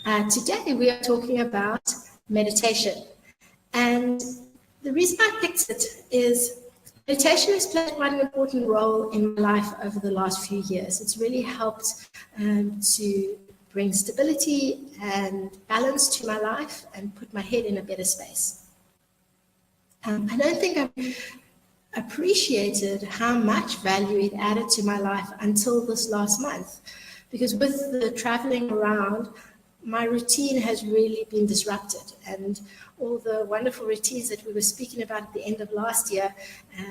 Today we are talking about meditation. And the reason I picked it is meditation has played quite an important role in my life over the last few years. It's really helped to bring stability and balance to my life and put my head in a better space. I don't think I've appreciated how much value it added to my life until this last month, because with the traveling around, my routine has really been disrupted, and all the wonderful routines that we were speaking about at the end of last year,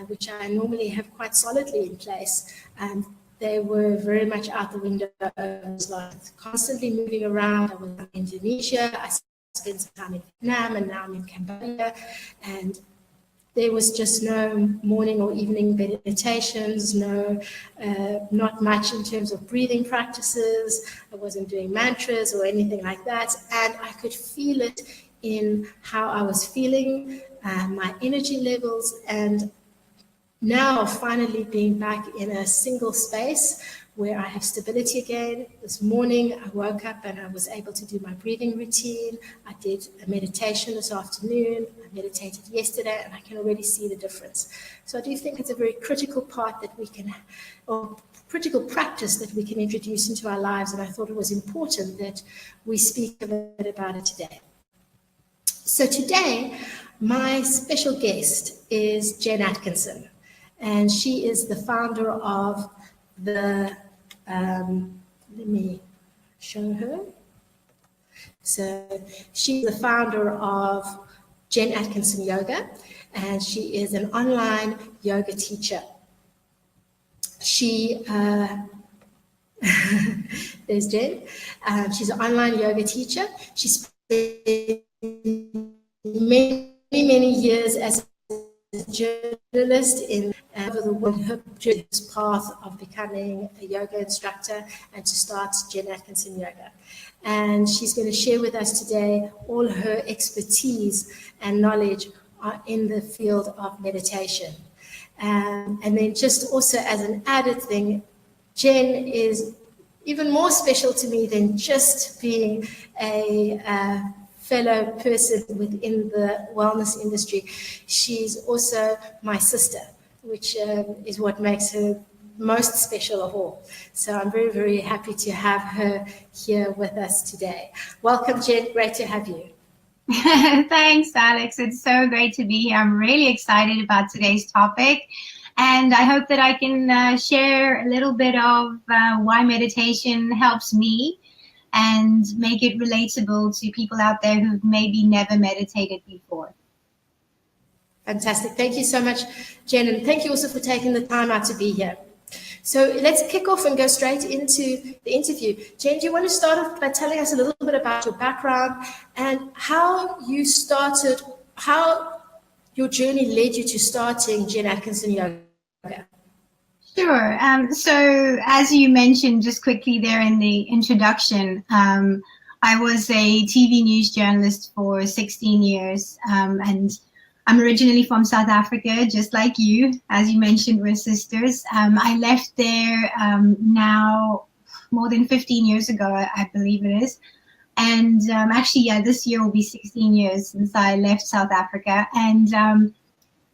which I normally have quite solidly in place, they were very much out the window. I was like constantly moving around. I was in Indonesia, I spent some time in Vietnam, and now I'm in Cambodia, and there was just no morning or evening meditations, not much in terms of breathing practices. I wasn't doing mantras or anything like that. And I could feel it in how I was feeling, my energy levels, and now finally being back in a single space where I have stability again. This morning I woke up and I was able to do my breathing routine. I did a meditation this afternoon. I meditated yesterday, and I can already see the difference. So I do think it's a very critical part that we can, or critical practice that we can introduce into our lives, and I thought it was important that we speak a bit about it today. So today, my special guest is Jen Atkinson, and she is the founder of let me show her. So she's the founder of Jen Atkinson Yoga, and she is an online yoga teacher. There's Jen. She's an online yoga teacher. She spent many years as a journalist in over the world, her path of becoming a yoga instructor and to start Jen Atkinson Yoga. And she's going to share with us today all her expertise and knowledge in the field of meditation. And then just also as an added thing, Jen is even more special to me than just being a fellow person within the wellness industry. She's also my sister, which is what makes her most special of all. So I'm very, very happy to have her here with us today. Welcome, Jen. Great to have you. Thanks, Alex. It's so great to be here. I'm really excited about today's topic. And I hope that I can share a little bit of why meditation helps me and make it relatable to people out there who've maybe never meditated before. Fantastic. Thank you so much, Jen. And thank you also for taking the time out to be here. So let's kick off and go straight into the interview. Jen, do you want to start off by telling us a little bit about your background and how you started, how your journey led you to starting Jen Atkinson Yoga? Sure. So as you mentioned just quickly there in the introduction, I was a TV news journalist for 16 years, and I'm originally from South Africa, just like you. As you mentioned, we're sisters. I left there now more than 15 years ago, I believe it is. And actually, yeah, this year will be 16 years since I left South Africa. And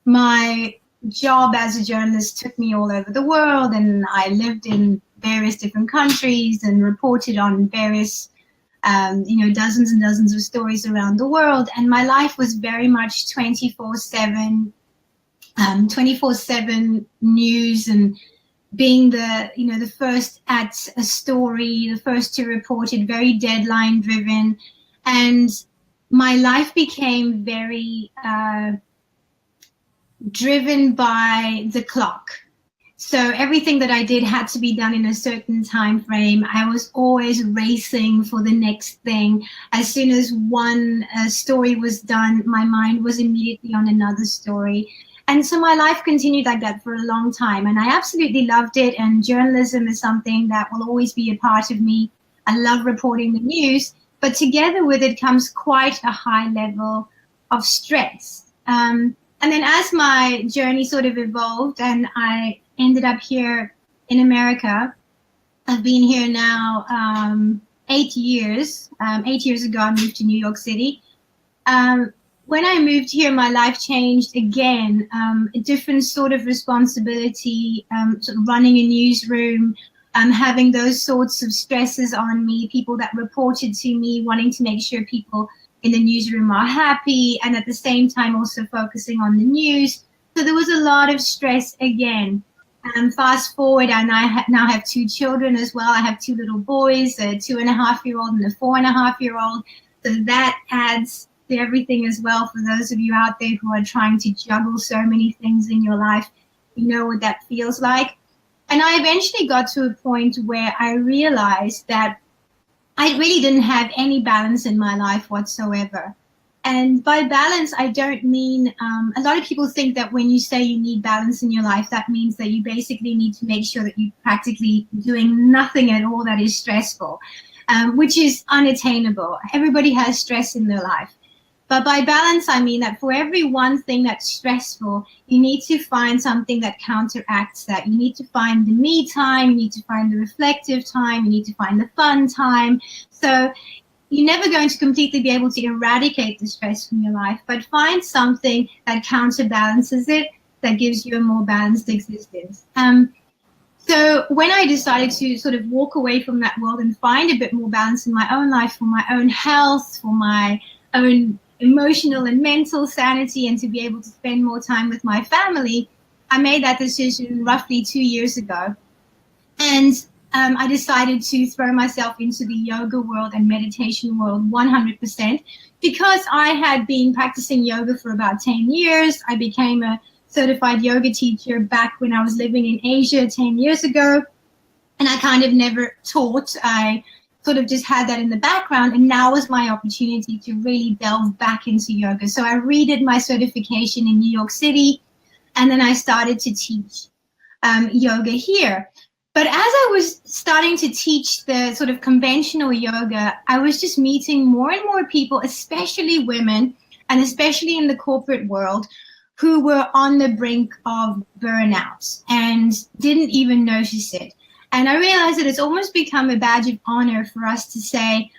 my job as a journalist took me all over the world, and I lived in various different countries and reported on various dozens and dozens of stories around the world. And my life was very much 24/7 news, and being the first at a story, the first to report it, very deadline driven. And my life became very driven by the clock. So everything that I did had to be done in a certain time frame. I was always racing for the next thing. As soon as one story was done, my mind was immediately on another story. And so my life continued like that for a long time. And I absolutely loved it. And journalism is something that will always be a part of me. I love reporting the news. But together with it comes quite a high level of stress. And then as my journey sort of evolved and I ended up here in America, I've been here now 8 years. 8 years ago, I moved to New York City. When I moved here, my life changed again. A different sort of responsibility, sort of running a newsroom, having those sorts of stresses on me, people that reported to me, wanting to make sure people in the newsroom are happy, and at the same time also focusing on the news. So there was a lot of stress again. Fast forward, and I now have 2 children as well. I have 2 little boys, a 2.5-year-old and a 4.5-year-old. So that adds to everything as well. For those of you out there who are trying to juggle so many things in your life, you know what that feels like. And I eventually got to a point where I realized that I really didn't have any balance in my life whatsoever. And by balance, I don't mean, a lot of people think that when you say you need balance in your life, that means that you basically need to make sure that you're practically doing nothing at all that is stressful, which is unattainable. Everybody has stress in their life. But by balance, I mean that for every one thing that's stressful, you need to find something that counteracts that. You need to find the me time, you need to find the reflective time, you need to find the fun time. So you're never going to completely be able to eradicate the stress from your life, but find something that counterbalances it, that gives you a more balanced existence. So when I decided to sort of walk away from that world and find a bit more balance in my own life, for my own health, for my own emotional and mental sanity, and to be able to spend more time with my family, I made that decision roughly 2 years ago. And I decided to throw myself into the yoga world and meditation world 100%, because I had been practicing yoga for about 10 years. I became a certified yoga teacher back when I was living in Asia 10 years ago. And I kind of never taught. I sort of just had that in the background, and now was my opportunity to really delve back into yoga. So I redid my certification in New York City, and then I started to teach yoga here. But as I was starting to teach the sort of conventional yoga, I was just meeting more and more people, especially women, and especially in the corporate world, who were on the brink of burnout and didn't even notice it. And I realized that it's almost become a badge of honor for us to say,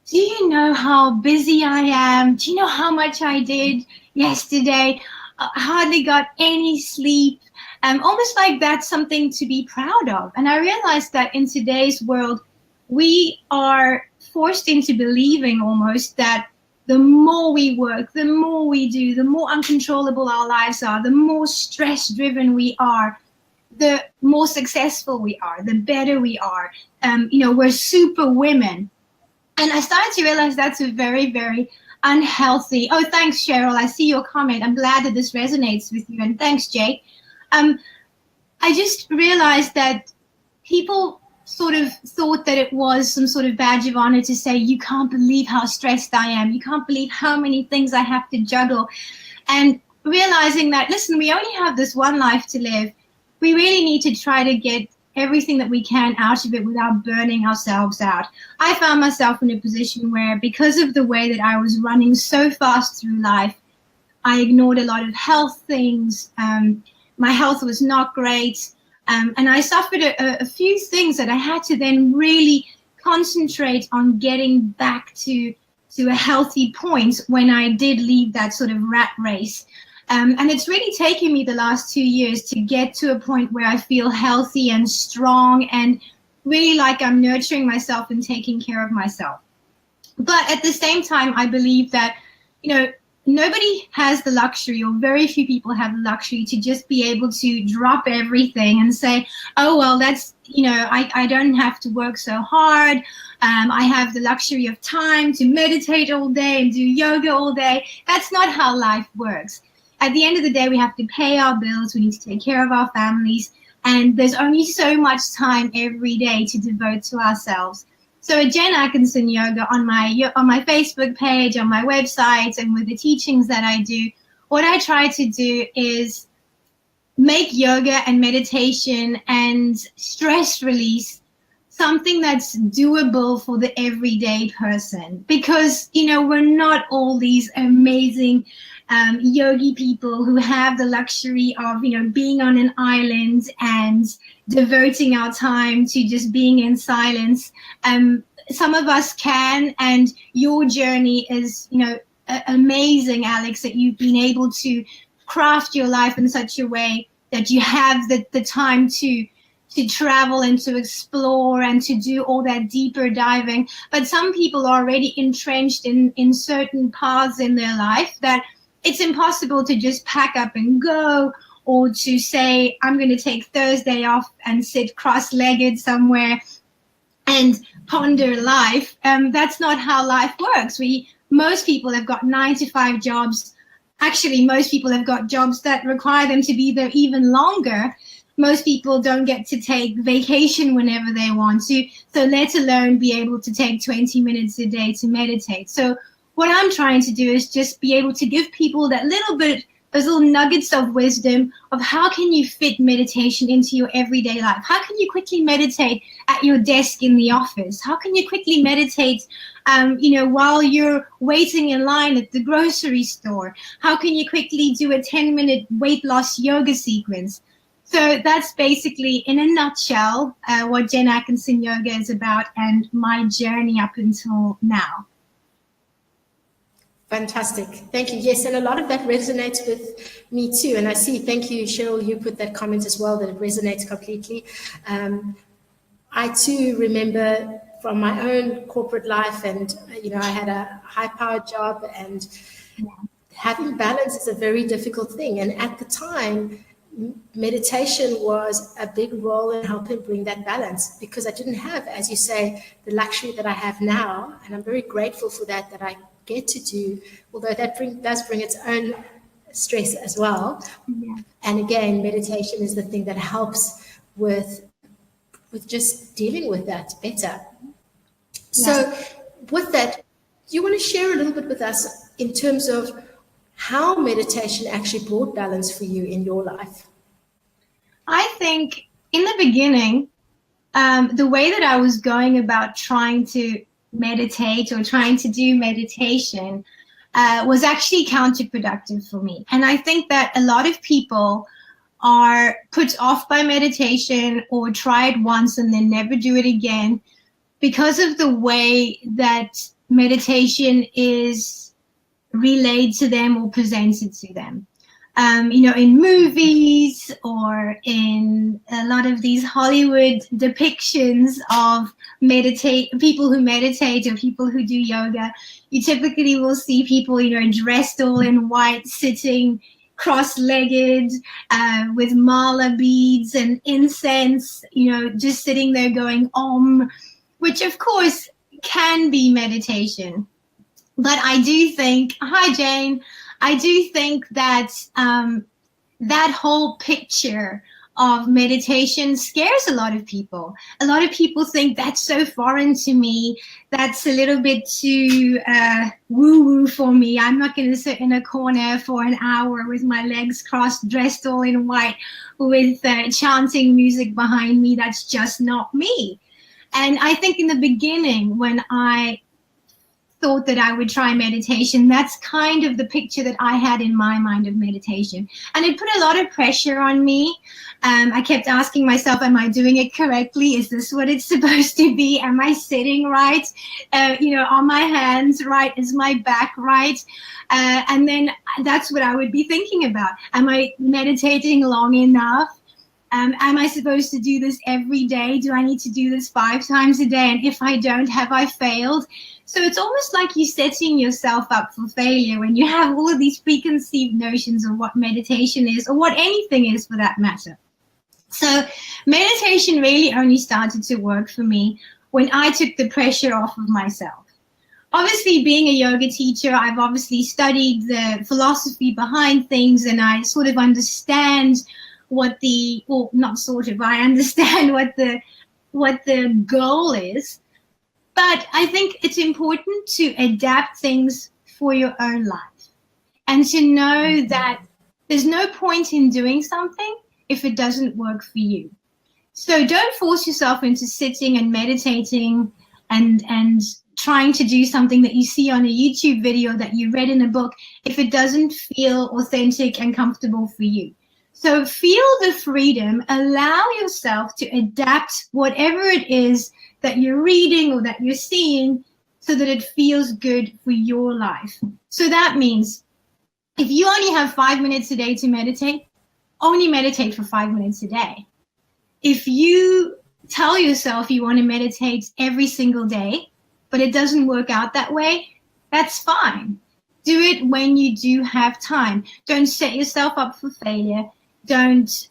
do you know how busy I am? Do you know how much I did yesterday? I hardly got any sleep. Almost like that's something to be proud of. And I realized that in today's world, we are forced into believing almost that the more we work, the more we do, the more uncontrollable our lives are, the more stress-driven we are, the more successful we are, the better we are. We're super women. And I started to realize that's a very, very unhealthy. Oh, thanks, Cheryl. I see your comment. I'm glad that this resonates with you. And thanks, Jake. I just realized that people sort of thought that it was some sort of badge of honor to say, you can't believe how stressed I am. You can't believe how many things I have to juggle. And realizing that, listen, we only have this one life to live. We really need to try to get everything that we can out of it without burning ourselves out. I found myself in a position where, because of the way that I was running so fast through life, I ignored a lot of health things. My health was not great. And I suffered a few things that I had to then really concentrate on getting back to a healthy point when I did leave that sort of rat race. And it's really taken me the last 2 years to get to a point where I feel healthy and strong and really like I'm nurturing myself and taking care of myself. But at the same time, I believe that, nobody has the luxury, or very few people have the luxury, to just be able to drop everything and say, oh, well, that's, I don't have to work so hard. I have the luxury of time to meditate all day and do yoga all day. That's not how life works. At the end of the day, we have to pay our bills. We need to take care of our families. And there's only so much time every day to devote to ourselves. So at Jen Atkinson Yoga, on my Facebook page, on my website, and with the teachings that I do, what I try to do is make yoga and meditation and stress release something that's doable for the everyday person. Because, we're not all these amazing yogi people who have the luxury of, being on an island and devoting our time to just being in silence. some of us can, and your journey is, amazing, Alex, that you've been able to craft your life in such a way that you have the time to travel and to explore and to do all that deeper diving. But some people are already entrenched in certain paths in their life that it's impossible to just pack up and go, or to say, I'm going to take Thursday off and sit cross-legged somewhere and ponder life. That's not how life works. Most people have got 9-to-5 jobs. Actually, most people have got jobs that require them to be there even longer. Most people don't get to take vacation whenever they want to, so let alone be able to take 20 minutes a day to meditate. So what I'm trying to do is just be able to give people that little bit, those little nuggets of wisdom of how can you fit meditation into your everyday life? How can you quickly meditate at your desk in the office? How can you quickly meditate while you're waiting in line at the grocery store? How can you quickly do a 10-minute weight loss yoga sequence? So that's basically, in a nutshell, what Jen Atkinson Yoga is about and my journey up until now. Fantastic. Thank you. Yes, and a lot of that resonates with me too. And I see, thank you, Cheryl, you put that comment as well, that it resonates completely. I too remember from my own corporate life, and I had a high-powered job, and having balance is a very difficult thing. And at the time, meditation was a big role in helping bring that balance, because I didn't have, as you say, the luxury that I have now. And I'm very grateful for that I get to do, although that does bring its own stress as well. Yeah. And again, meditation is the thing that helps with just dealing with that better. Yeah. So with that, do you want to share a little bit with us in terms of how meditation actually brought balance for you in your life? I think in the beginning, the way that I was going about trying to meditate or trying to do meditation was actually counterproductive for me. And I think that a lot of people are put off by meditation or try it once and then never do it again because of the way that meditation is relayed to them or presented to them. In movies or in a lot of these Hollywood depictions of people who meditate or people who do yoga, you typically will see people, dressed all in white, sitting cross-legged with mala beads and incense, just sitting there going Om, which of course can be meditation. But I do think, hi Jane, I do think that that whole picture of meditation scares a lot of people. A lot of people think that's so foreign to me. That's a little bit too woo-woo for me. I'm not going to sit in a corner for an hour with my legs crossed, dressed all in white with chanting music behind me. That's just not me. And I think in the beginning, when I thought that I would try meditation, that's kind of the picture that I had in my mind of meditation. And it put a lot of pressure on me. I kept asking myself, am I doing it correctly? Is this what it's supposed to be? Am I sitting right? Are my hands right? Is my back right? And then that's what I would be thinking about. Am I meditating long enough? Am I supposed to do this every day? Do I need to do this 5 times a day? And if I don't, have I failed? So it's almost like you're setting yourself up for failure when you have all of these preconceived notions of what meditation is, or what anything is for that matter. So meditation really only started to work for me when I took the pressure off of myself. Obviously, being a yoga teacher, I've obviously studied the philosophy behind things, and I sort of understand I understand what the goal is. But I think it's important to adapt things for your own life and to know that there's no point in doing something if it doesn't work for you. So don't force yourself into sitting and meditating and trying to do something that you see on a YouTube video that you read in a book if it doesn't feel authentic and comfortable for you. So feel the freedom, allow yourself to adapt whatever it is that you're reading or that you're seeing so that it feels good for your life. So that means if you only have 5 minutes a day to meditate, only meditate for 5 minutes a day. If you tell yourself you want to meditate every single day, but it doesn't work out that way, that's fine. Do it when you do have time. Don't set yourself up for failure. Don't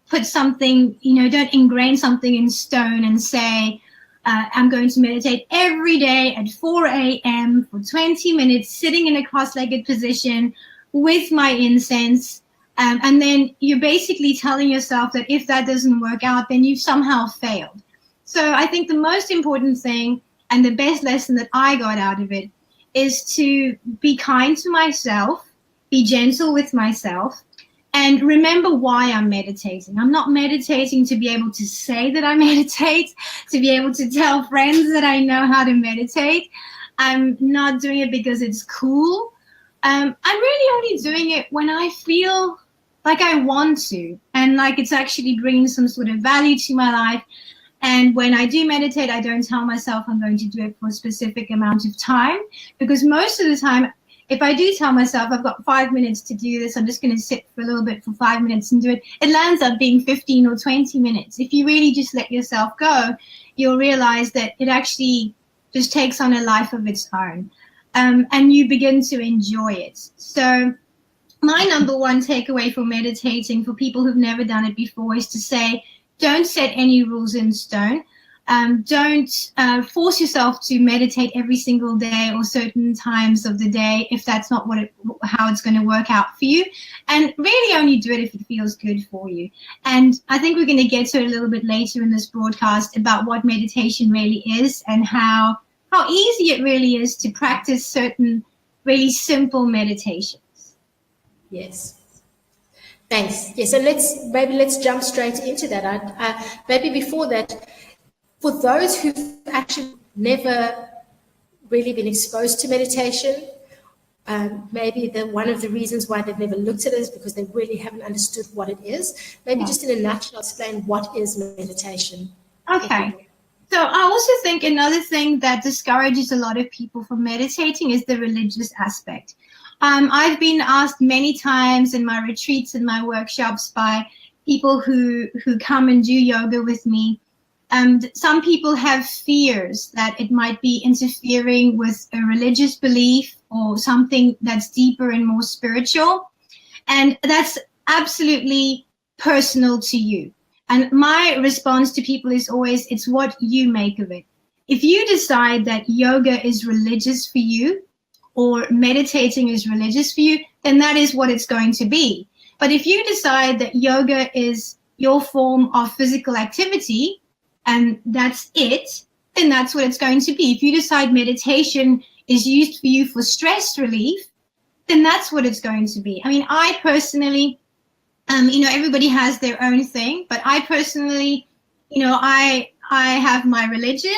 put something, don't ingrain something in stone and say, I'm going to meditate every day at 4 a.m. for 20 minutes, sitting in a cross-legged position with my incense. And then you're basically telling yourself that if that doesn't work out, then you've somehow failed. So I think the most important thing and the best lesson that I got out of it is to be kind to myself, be gentle with myself, and remember why I'm meditating. I'm not meditating to be able to say that I meditate, to be able to tell friends that I know how to meditate. I'm not doing it because it's cool. I'm really only doing it when I feel like I want to, and like it's actually bringing some sort of value to my life. And when I do meditate, I don't tell myself I'm going to do it for a specific amount of time, because most of the time, if I do tell myself I've got 5 minutes to do this, I'm just going to sit for a little bit for 5 minutes and do it, it lands up being 15 or 20 minutes. If you really just let yourself go, you'll realize that it actually just takes on a life of its own, and you begin to enjoy it. So my number one takeaway for meditating for people who've never done it before is to say, don't set any rules in stone. Don't force yourself to meditate every single day or certain times of the day if that's not how it's going to work out for you. And really only do it if it feels good for you. And I think we're going to get to it a little bit later in this broadcast about what meditation really is and how easy it really is to practice certain really simple meditations. Yes. Thanks. Yes, and let's jump straight into that. Maybe before that, for those who've actually never really been exposed to meditation, maybe one of the reasons why they've never looked at it is because they really haven't understood what it is. Maybe just in a nutshell, explain what is meditation. Okay. So I also think another thing that discourages a lot of people from meditating is the religious aspect. I've been asked many times in my retreats and my workshops by people who come and do yoga with me. Some people have fears that it might be interfering with a religious belief or something that's deeper and more spiritual. And that's absolutely personal to you. And my response to people is always, it's what you make of it. If you decide that yoga is religious for you, or meditating is religious for you, then that is what it's going to be. But if you decide that yoga is your form of physical activity, and that's it, then that's what it's going to be. If you decide meditation is used for you for stress relief, then that's what it's going to be. I mean, I personally, everybody has their own thing, but I personally, I have my religion,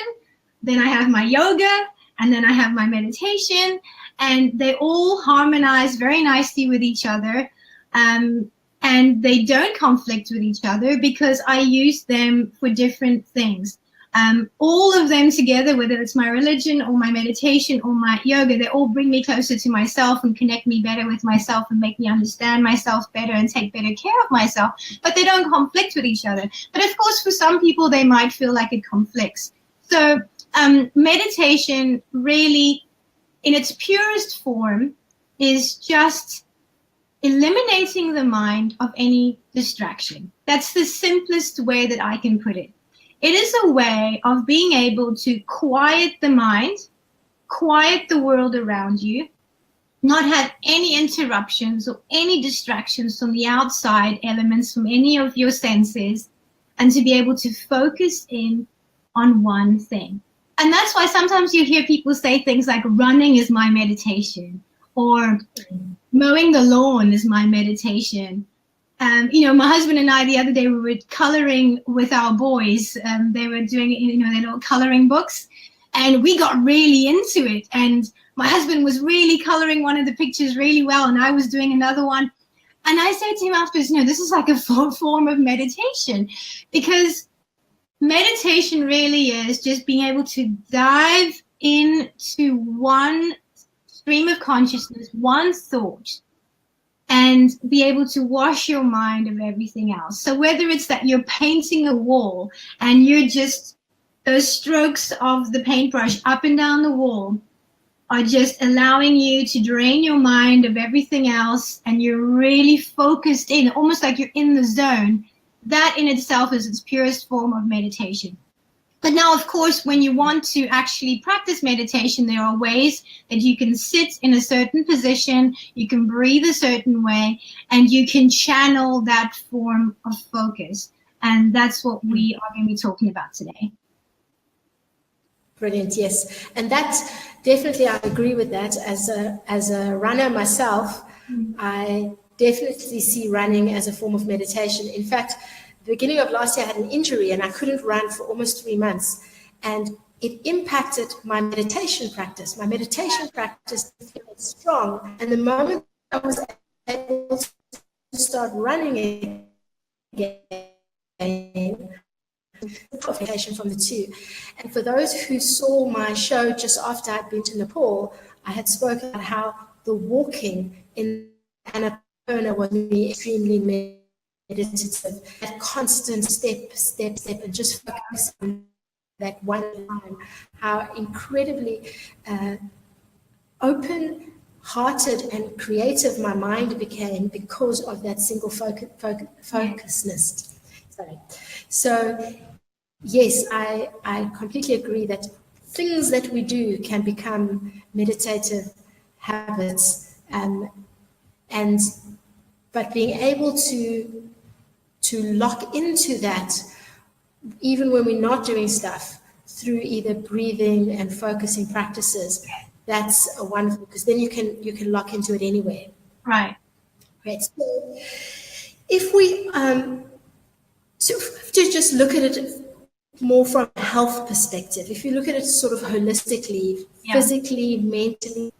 then I have my yoga, and then I have my meditation, and they all harmonize very nicely with each other, and they don't conflict with each other because I use them for different things. All of them together, whether it's my religion or my meditation or my yoga, they all bring me closer to myself and connect me better with myself and make me understand myself better and take better care of myself, but they don't conflict with each other. But of course, for some people, they might feel like it conflicts. So meditation really, in its purest form, is just eliminating the mind of any distraction. That's the simplest way that I can put it. It is a way of being able to quiet the mind, quiet the world around you, not have any interruptions or any distractions from the outside elements, from any of your senses, and to be able to focus in on one thing. And that's why sometimes you hear people say things like running is my meditation, or mowing the lawn is my meditation. My husband and I the other day we were coloring with our boys. They were doing, their little coloring books, and we got really into it. And my husband was really coloring one of the pictures really well, and I was doing another one. And I said to him afterwards, this is like a form of meditation, because meditation really is just being able to dive into one stream of consciousness, one thought, and be able to wash your mind of everything else. So whether it's that you're painting a wall and you're just, those strokes of the paintbrush up and down the wall are just allowing you to drain your mind of everything else, and you're really focused in, almost like you're in the zone, that in itself is its purest form of meditation. But now, of course, when you want to actually practice meditation, there are ways that you can sit in a certain position, you can breathe a certain way, and you can channel that form of focus. And that's what we are going to be talking about today. Brilliant, yes. And that definitely, I agree with that. As a runner myself, I definitely see running as a form of meditation. In fact, the beginning of last year, I had an injury and I couldn't run for almost 3 months. And it impacted my meditation practice. My meditation practice became strong. And the moment I was able to start running again, qualification from the two. And for those who saw my show just after I'd been to Nepal, I had spoken about how the walking in Annapurna was extremely meditative, that constant step, and just focus on that one line, how incredibly open-hearted and creative my mind became because of that single focusedness. So yes, I completely agree that things that we do can become meditative habits, but being able to lock into that, even when we're not doing stuff, through either breathing and focusing practices, that's a wonderful, because then you can lock into it anywhere. Right. Right. So if we so if we have to just look at it more from a health perspective, if you look at it sort of holistically, physically, mentally,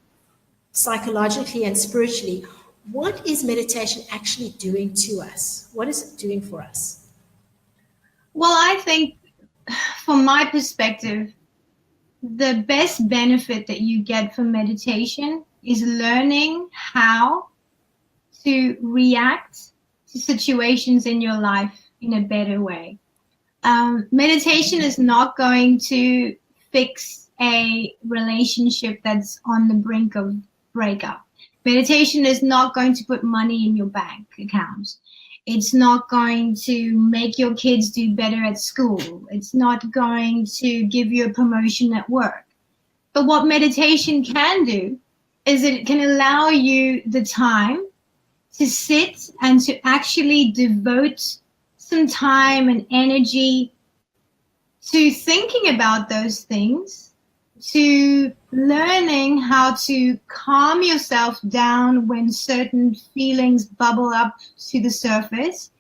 psychologically, and spiritually, what is meditation actually doing to us? What is it doing for us? Well, I think from my perspective, the best benefit that you get from meditation is learning how to react to situations in your life in a better way. Meditation is not going to fix a relationship that's on the brink of breakup. Meditation is not going to put money in your bank account. It's not going to make your kids do better at school. It's not going to give you a promotion at work. But what meditation can do is it can allow you the time to sit and to actually devote some time and energy to thinking about those things, to learning how to calm yourself down when certain feelings bubble up to the surface,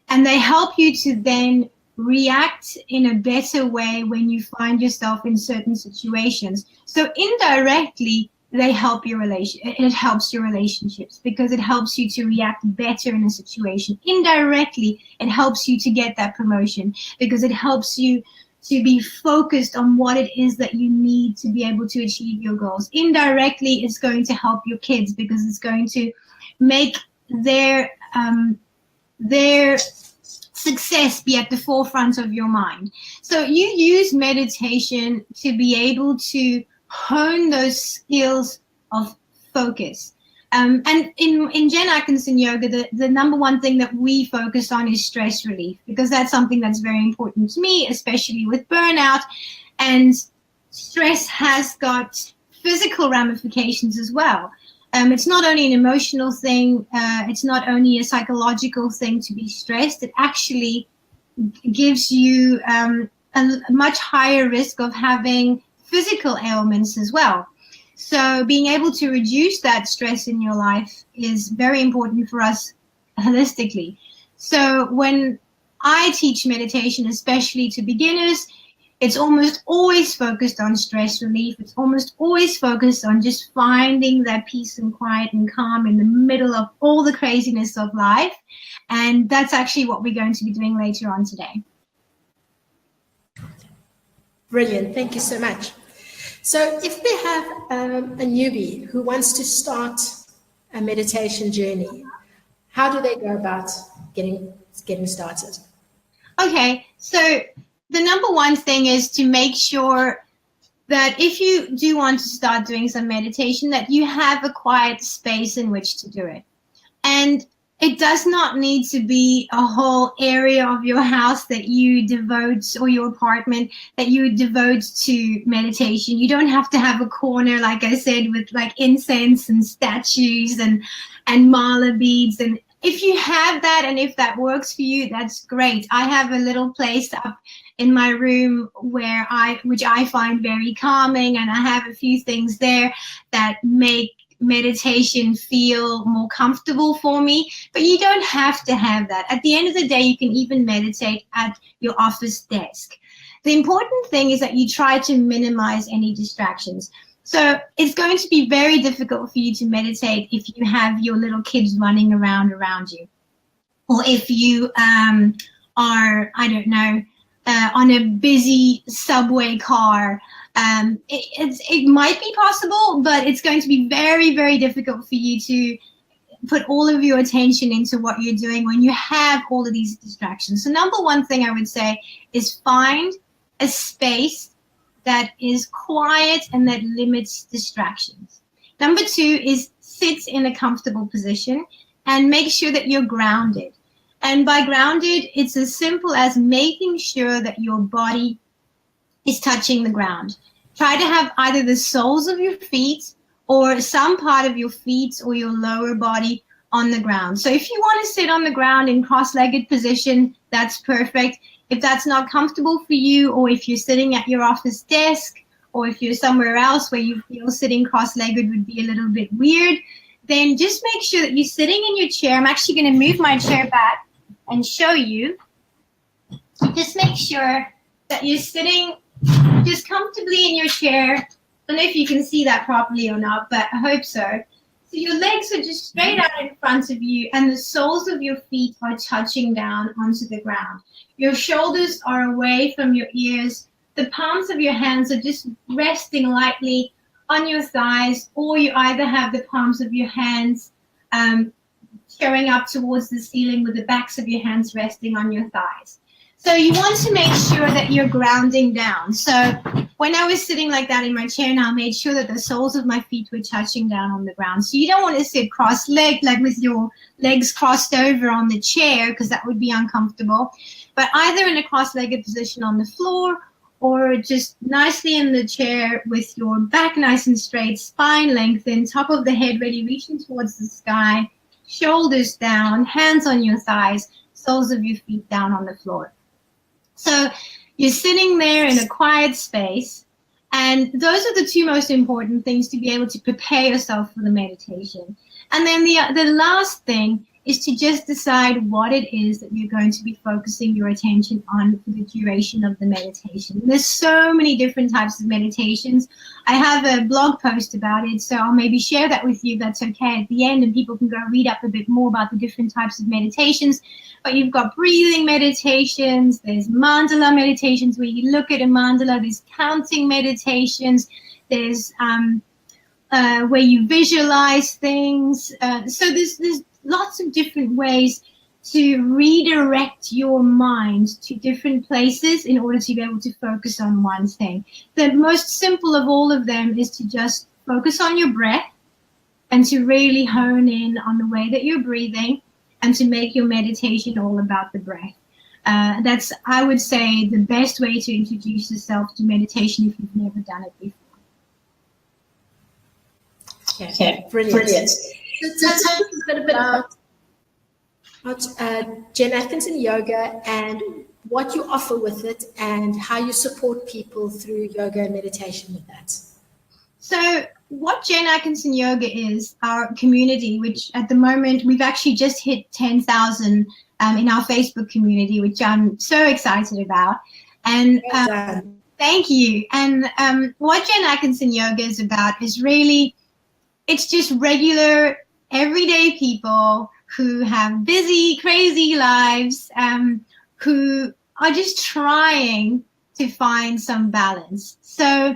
and they help you to then react in a better way when you find yourself in certain situations. So indirectly, they help your it helps your relationships because it helps you to react better in a situation. Indirectly, it helps you to get that promotion because it helps you to be focused on what it is that you need to be able to achieve your goals. Indirectly, it's going to help your kids because it's going to make their success be at the forefront of your mind. So you use meditation to be able to hone those skills of focus. And in Jen Atkinson Yoga, the number one thing that we focus on is stress relief, because that's something that's very important to me, especially with burnout. And stress has got physical ramifications as well. It's not only an emotional thing, it's not only a psychological thing to be stressed, it actually gives you a much higher risk of having physical ailments as well. So being able to reduce that stress in your life is very important for us holistically. So when I teach meditation, especially to beginners, it's almost always focused on stress relief. It's almost always focused on just finding that peace and quiet and calm in the middle of all the craziness of life. And that's actually what we're going to be doing later on today. Brilliant. Thank you so much. So if we have a newbie who wants to start a meditation journey, how do they go about getting started? Okay, so the number one thing is to make sure that if you do want to start doing some meditation, that you have a quiet space in which to do it. And it does not need to be a whole area of your house that you devote, or your apartment that you devote to meditation. You don't have to have a corner, like I said, with like incense and statues and mala beads. And if you have that, and if that works for you, that's great. I have a little place up in my room which I find very calming, and I have a few things there that make meditation feel more comfortable for me. But you don't have to have that. At the end of the day, you can even meditate at your office desk. The important thing is that you try to minimize any distractions. So it's going to be very difficult for you to meditate if you have your little kids running around you, or if you are, I don't know, on a busy subway car. It might be possible, but it's going to be very, very difficult for you to put all of your attention into what you're doing when you have all of these distractions. So number one thing I would say is find a space that is quiet and that limits distractions. Number two is sit in a comfortable position and make sure that you're grounded. And by grounded, it's as simple as making sure that your body is touching the ground. Try to have either the soles of your feet or some part of your feet or your lower body on the ground. So if you want to sit on the ground in cross-legged position, that's perfect. If that's not comfortable for you, or if you're sitting at your office desk, or if you're somewhere else where you feel sitting cross-legged would be a little bit weird, then just make sure that you're sitting in your chair. I'm actually going to move my chair back and show you. Just make sure that you're sitting just comfortably in your chair. I don't know if you can see that properly or not, but I hope so. So your legs are just straight out in front of you, and the soles of your feet are touching down onto the ground. Your shoulders are away from your ears. The palms of your hands are just resting lightly on your thighs, or you either have the palms of your hands showing up towards the ceiling with the backs of your hands resting on your thighs. So you want to make sure that you're grounding down. So when I was sitting like that in my chair now, I made sure that the soles of my feet were touching down on the ground. So you don't want to sit cross-legged, like with your legs crossed over on the chair, because that would be uncomfortable. But either in a cross-legged position on the floor, or just nicely in the chair with your back nice and straight, spine lengthened, top of the head ready, reaching towards the sky, shoulders down, hands on your thighs, soles of your feet down on the floor. So you're sitting there in a quiet space, and those are the two most important things to be able to prepare yourself for the meditation. And then the last thing is to just decide what it is that you're going to be focusing your attention on for the duration of the meditation. There's so many different types of meditations. I have a blog post about it, so I'll maybe share that with you. That's okay at the end, and people can go read up a bit more about the different types of meditations. But you've got breathing meditations, there's mandala meditations where you look at a mandala, there's counting meditations, there's where you visualize things. So there's lots of different ways to redirect your mind to different places in order to be able to focus on one thing. The most simple of all of them is to just focus on your breath and to really hone in on the way that you're breathing, and to make your meditation all about the breath. That's, I would say, the best way to introduce yourself to meditation if you've never done it before. Okay, brilliant. So tell us a bit about Jen Atkinson Yoga and what you offer with it, and how you support people through yoga and meditation with that. So what Jen Atkinson Yoga is, our community, which at the moment we've actually just hit 10,000 in our Facebook community, which I'm so excited about. And thank you. And what Jen Atkinson Yoga is about is really, it's just regular, everyday people who have busy, crazy lives, who are just trying to find some balance. So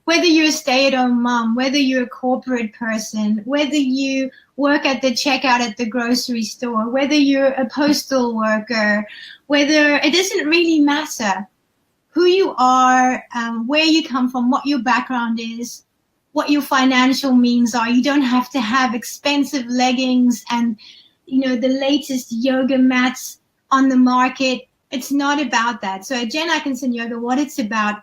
whether you're a stay-at-home mom, whether you're a corporate person, whether you work at the checkout at the grocery store, whether you're a postal worker, whether it doesn't really matter who you are, where you come from, what your background is, what your financial means are. You don't have to have expensive leggings and, the latest yoga mats on the market. It's not about that. So at Jen Atkinson Yoga, what it's about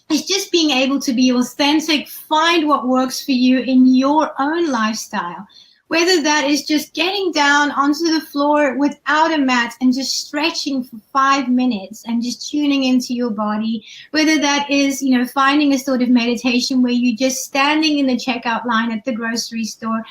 is just being able to be authentic, find what works for you in your own lifestyle. Whether that is just getting down onto the floor without a mat and just stretching for 5 minutes and just tuning into your body, whether that is, finding a sort of meditation where you're just standing in the checkout line at the grocery store,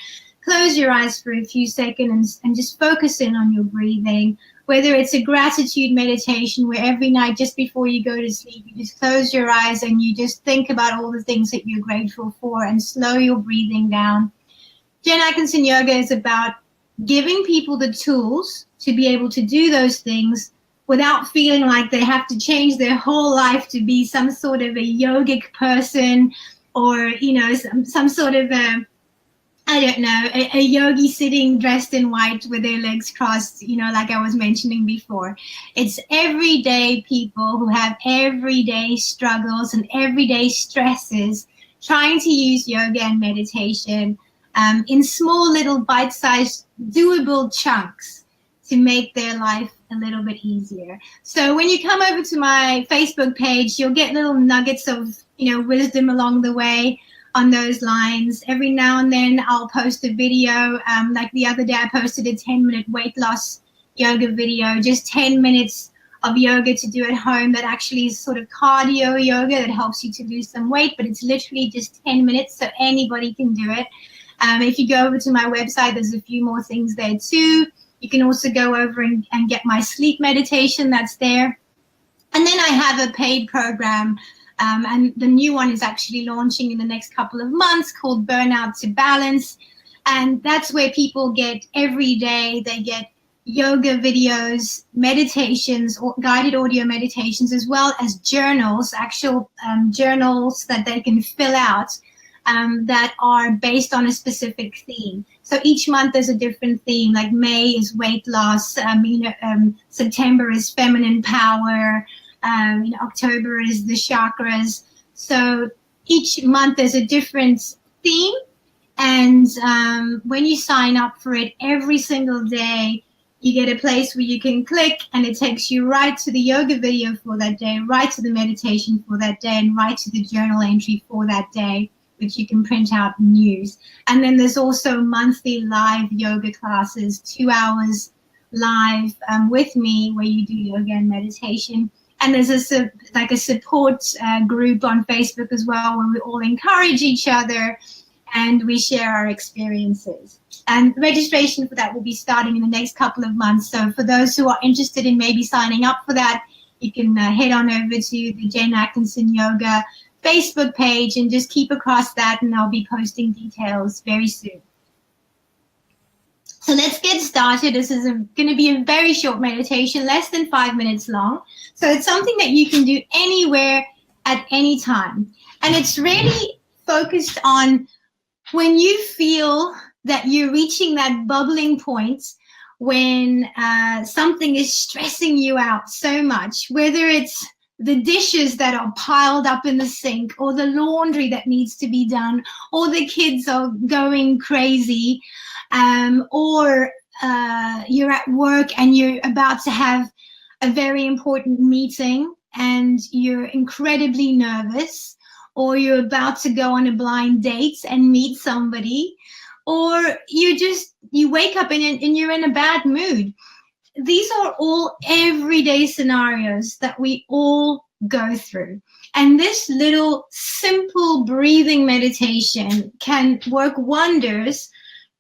close your eyes for a few seconds and just focus in on your breathing. Whether it's a gratitude meditation where every night just before you go to sleep, you just close your eyes and you just think about all the things that you're grateful for and slow your breathing down. Jen Atkinson Yoga is about giving people the tools to be able to do those things without feeling like they have to change their whole life to be some sort of a yogic person or, some sort of a yogi sitting dressed in white with their legs crossed, like I was mentioning before. It's everyday people who have everyday struggles and everyday stresses trying to use yoga and meditation in small little bite-sized doable chunks to make their life a little bit easier. So when you come over to my Facebook page, you'll get little nuggets of, wisdom along the way on those lines. Every now and then I'll post a video. Like the other day, I posted a 10-minute weight loss yoga video, just 10 minutes of yoga to do at home that actually is sort of cardio yoga that helps you to lose some weight, but it's literally just 10 minutes, so anybody can do it. If you go over to my website, there's a few more things there too. You can also go over and get my sleep meditation that's there. And then I have a paid program, and the new one is actually launching in the next couple of months called Burnout to Balance. And that's where people get every day, they get yoga videos, meditations, or guided audio meditations, as well as journals, actual journals that they can fill out that are based on a specific theme. So each month there's a different theme, like May is weight loss, September is feminine power, October is the chakras. So each month there's a different theme. And when you sign up for it, every single day, you get a place where you can click and it takes you right to the yoga video for that day, right to the meditation for that day, and right to the journal entry for that day, which you can print out and use. And then there's also monthly live yoga classes, 2 hours live with me where you do yoga and meditation. And there's a support group on Facebook as well where we all encourage each other and we share our experiences. And registration for that will be starting in the next couple of months. So for those who are interested in maybe signing up for that, you can head on over to the Jen Atkinson Yoga Facebook page and just keep across that, and I'll be posting details very soon. So let's get started. This is going to be a very short meditation, less than 5 minutes long. So it's something that you can do anywhere at any time. And it's really focused on when you feel that you're reaching that bubbling point when something is stressing you out so much, whether it's the dishes that are piled up in the sink, or the laundry that needs to be done, or the kids are going crazy, or you're at work and you're about to have a very important meeting and you're incredibly nervous, or you're about to go on a blind date and meet somebody, or you wake up and you're in a bad mood. These are all everyday scenarios that we all go through. And this little simple breathing meditation can work wonders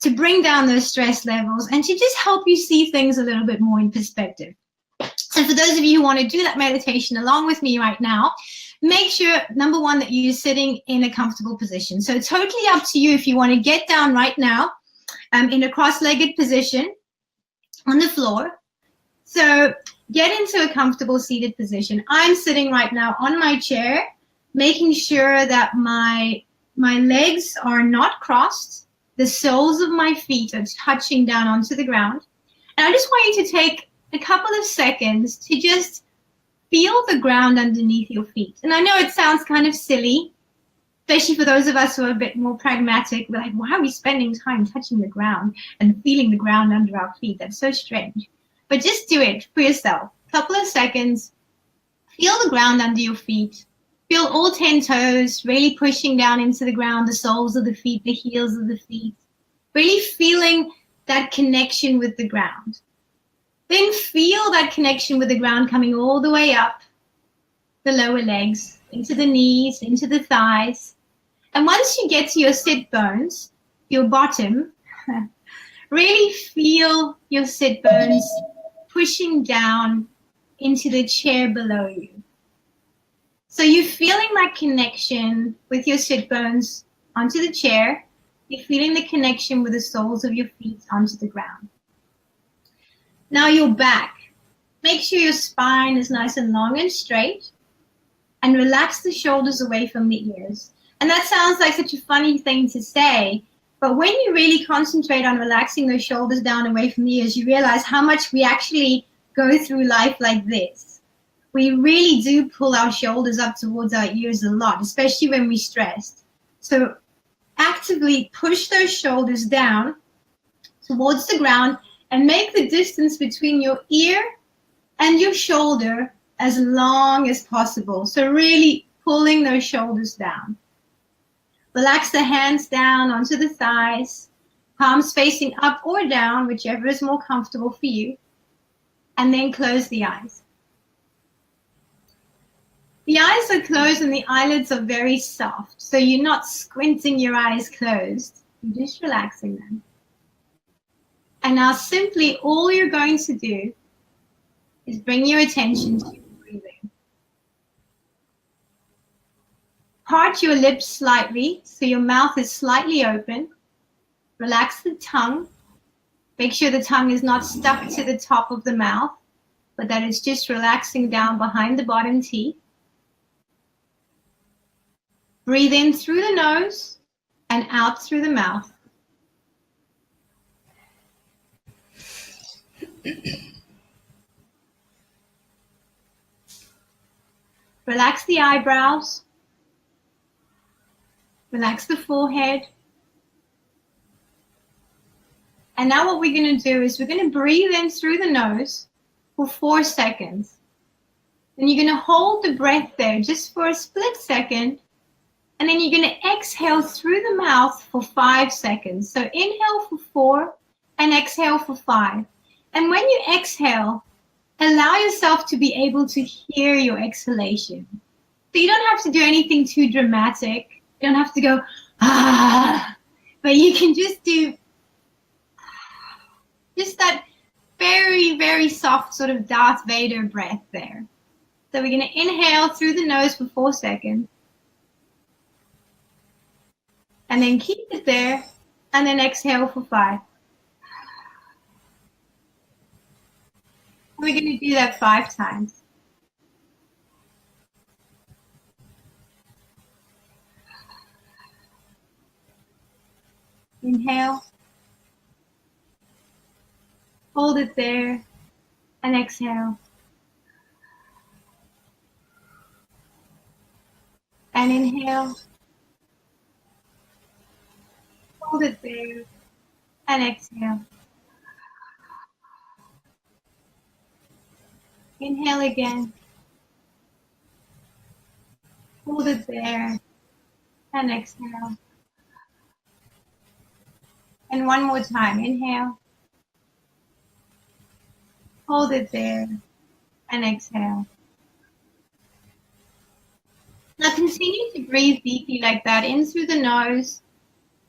to bring down those stress levels and to just help you see things a little bit more in perspective. So for those of you who want to do that meditation along with me right now, make sure, number one, that you're sitting in a comfortable position. So it's totally up to you if you want to get down right now in a cross-legged position on the floor. So get into a comfortable seated position. I'm sitting right now on my chair, making sure that my legs are not crossed. The soles of my feet are touching down onto the ground. And I just want you to take a couple of seconds to just feel the ground underneath your feet. And I know it sounds kind of silly, especially for those of us who are a bit more pragmatic. We're like, why are we spending time touching the ground and feeling the ground under our feet? That's so strange. But just do it for yourself. A couple of seconds. Feel the ground under your feet. Feel all 10 toes really pushing down into the ground, the soles of the feet, the heels of the feet. Really feeling that connection with the ground. Then feel that connection with the ground coming all the way up the lower legs, into the knees, into the thighs. And once you get to your sit bones, your bottom, really feel your sit bones pushing down into the chair below you. So you're feeling that connection with your sit bones onto the chair. You're feeling the connection with the soles of your feet onto the ground. Now your back. Make sure your spine is nice and long and straight, and relax the shoulders away from the ears. And that sounds like such a funny thing to say, but when you really concentrate on relaxing those shoulders down away from the ears, you realize how much we actually go through life like this. We really do pull our shoulders up towards our ears a lot, especially when we're stressed. So actively push those shoulders down towards the ground and make the distance between your ear and your shoulder as long as possible. So really pulling those shoulders down. Relax the hands down onto the thighs, palms facing up or down, whichever is more comfortable for you, and then close the eyes. The eyes are closed and the eyelids are very soft, so you're not squinting your eyes closed, you're just relaxing them. And now simply all you're going to do is bring your attention to your breathing. Part your lips slightly so your mouth is slightly open. Relax the tongue. Make sure the tongue is not stuck to the top of the mouth, but that it's just relaxing down behind the bottom teeth. Breathe in through the nose and out through the mouth. Relax the eyebrows. Relax the forehead. And now what we're going to do is we're going to breathe in through the nose for 4 seconds. Then you're going to hold the breath there just for a split second. And then you're going to exhale through the mouth for 5 seconds. So inhale for 4 and exhale for 5. And when you exhale, allow yourself to be able to hear your exhalation. So you don't have to do anything too dramatic. You don't have to go, ah, but you can just do just that very, very soft sort of Darth Vader breath there. So we're going to inhale through the nose for 4 seconds. And then keep it there. And then exhale for 5. We're going to do that 5 times. Inhale. Hold it there. And exhale. And inhale. Hold it there. And exhale. Inhale again. Hold it there. And exhale. And one more time. Inhale. Hold it there. And exhale. Now continue to breathe deeply like that, in through the nose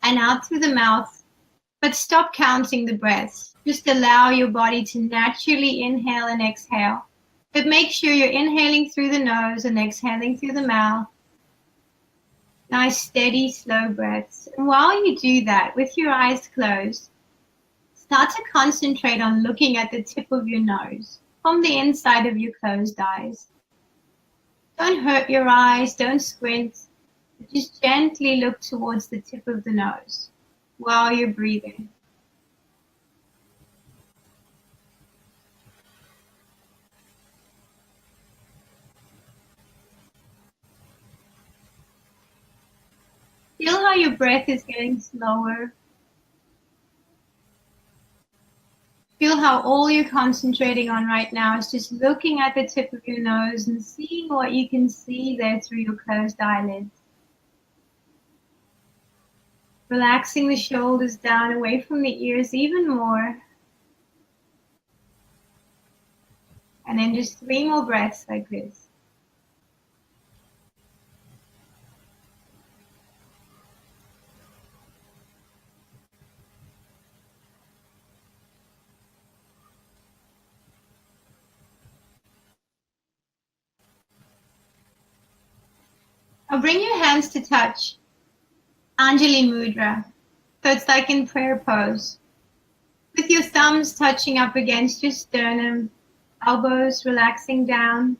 and out through the mouth, but stop counting the breaths. Just allow your body to naturally inhale and exhale. But make sure you're inhaling through the nose and exhaling through the mouth. Nice, steady, slow breaths. And while you do that, with your eyes closed, start to concentrate on looking at the tip of your nose. from the inside of your closed eyes. Don't hurt your eyes, don't squint. Just gently look towards the tip of the nose while you're breathing. Feel how your breath is getting slower. Feel how all you're concentrating on right now is just looking at the tip of your nose and seeing what you can see there through your closed eyelids. Relaxing the shoulders down away from the ears even more. And then just 3 more breaths like this. Now bring your hands to touch Anjali Mudra. So it's like in prayer pose. With your thumbs touching up against your sternum, elbows relaxing down,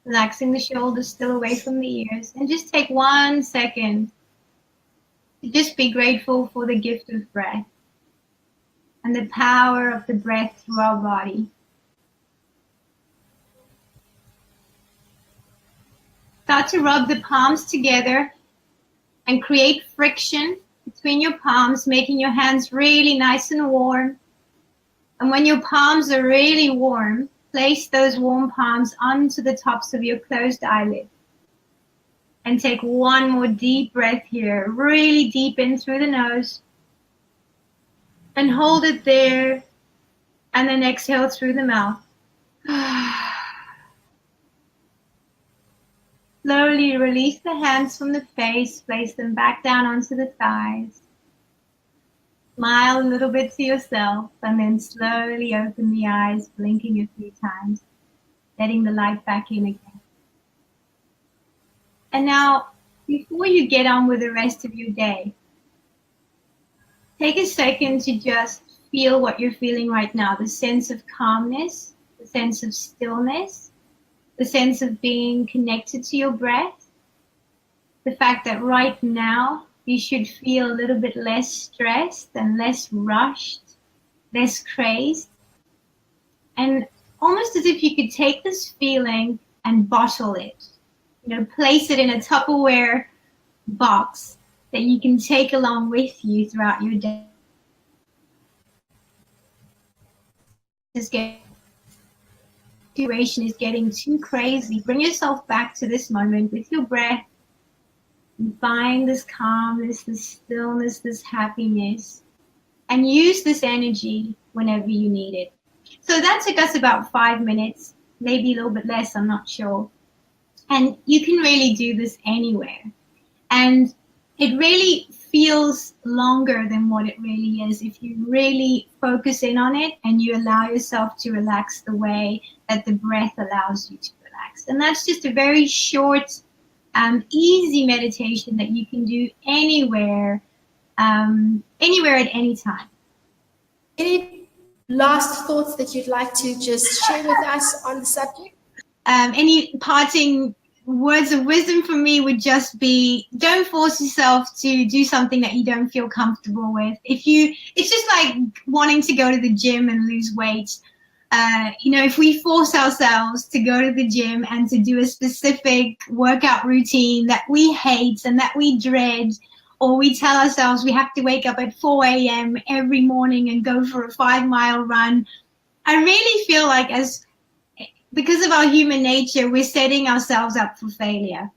relaxing the shoulders still away from the ears. And just take 1 second to just be grateful for the gift of breath and the power of the breath through our body. Start to rub the palms together and create friction between your palms, making your hands really nice and warm. And when your palms are really warm, place those warm palms onto the tops of your closed eyelids. And take 1 more deep breath here, really deep in through the nose. And hold it there, and then exhale through the mouth. Slowly release the hands from the face, place them back down onto the thighs. Smile a little bit to yourself, and then slowly open the eyes, blinking a few times, letting the light back in again. And now, before you get on with the rest of your day, take a second to just feel what you're feeling right now, the sense of calmness, the sense of stillness, the sense of being connected to your breath, the fact that right now you should feel a little bit less stressed and less rushed, less crazed, and almost as if you could take this feeling and bottle it, place it in a Tupperware box that you can take along with you throughout your day. Situation is getting too crazy. Bring yourself back to this moment with your breath and find this calmness, this stillness, this happiness, and use this energy whenever you need it. So that took us about 5 minutes, maybe a little bit less, I'm not sure. And you can really do this anywhere. And it really feels longer than what it really is if you really focus in on it and you allow yourself to relax the way that the breath allows you to relax. And that's just a very short, easy meditation that you can do anywhere at any time. Any last thoughts that you'd like to just share with us on the subject? Any parting words of wisdom from me would just be, don't force yourself to do something that you don't feel comfortable with. It's just like wanting to go to the gym and lose weight. If we force ourselves to go to the gym and to do a specific workout routine that we hate and that we dread, or we tell ourselves we have to wake up at 4 a.m. every morning and go for a 5-mile run, I really feel like because of our human nature, we're setting ourselves up for failure.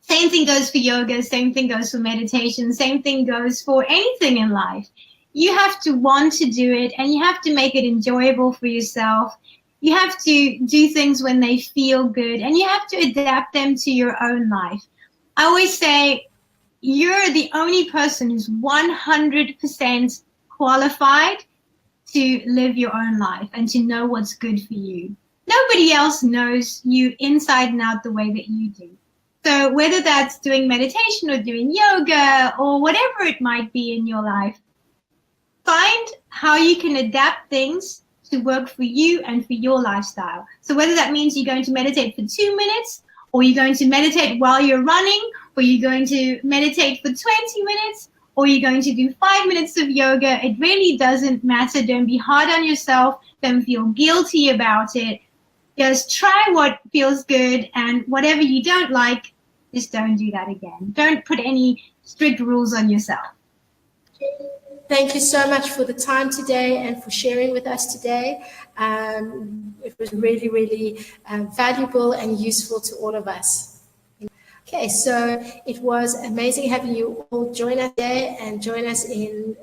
Same thing goes for yoga, same thing goes for meditation, same thing goes for anything in life. You have to want to do it, and you have to make it enjoyable for yourself. You have to do things when they feel good, and you have to adapt them to your own life. I always say, you're the only person who's 100% qualified to live your own life and to know what's good for you. Nobody else knows you inside and out the way that you do. So whether that's doing meditation or doing yoga or whatever it might be in your life, find how you can adapt things to work for you and for your lifestyle. So whether that means you're going to meditate for 2 minutes, or you're going to meditate while you're running, or you're going to meditate for 20 minutes, or you're going to do 5 minutes of yoga, it really doesn't matter. Don't be hard on yourself. Don't feel guilty about it. Just try what feels good, and whatever you don't like, just don't do that again. Don't put any strict rules on yourself. Thank you so much for the time today and for sharing with us today. It was really, really valuable and useful to all of us. Okay, so it was amazing having you all join us today and join us in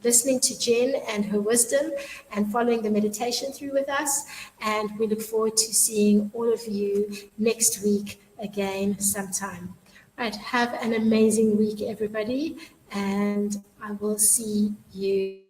listening to Jen and her wisdom and following the meditation through with us. And we look forward to seeing all of you next week again sometime. All right, have an amazing week, everybody, and I will see you